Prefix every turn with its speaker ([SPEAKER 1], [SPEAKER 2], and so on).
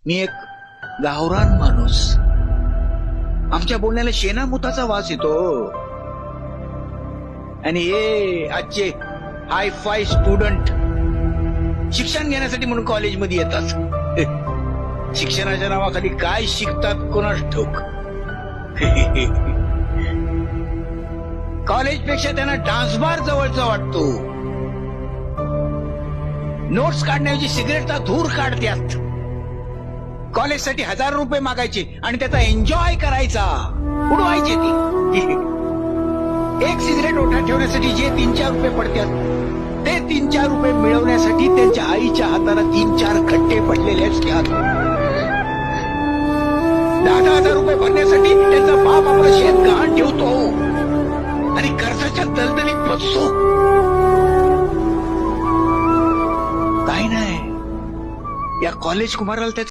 [SPEAKER 1] मी एक गावरान माणूस, आमच्या बोलण्याला शेणामुताचा वास येतो. आणि हे आजचे हाय फाय स्टुडंट शिक्षण घेण्यासाठी म्हणून कॉलेजमध्ये येतात. शिक्षणाच्या नावाखाली काय शिकतात कोणास ठाऊक. कॉलेजपेक्षा त्यांना डान्स बार जवळचा वाटतो. नोट्स काढण्याऐवजी सिगरेटचा धूर काढतात. कॉलेजसाठी 1000 रुपये मागायचे आणि त्याचा एन्जॉय करायचा, उडवायचे ती. एक सिगरेट ओठात ठेवण्यासाठी जे 3-4 रुपये पडतात ते 3-4 रुपये मिळवण्यासाठी त्यांच्या आईच्या हाताला 3-4 खड्डे पडलेले असतात. 10,000 रुपये भरण्यासाठी त्यांचा बाप आपलं शेत गहाण ठेवतो आणि कर्जाच्या दलदलीत फसतो. काही नाही, या कॉलेज कुमाराला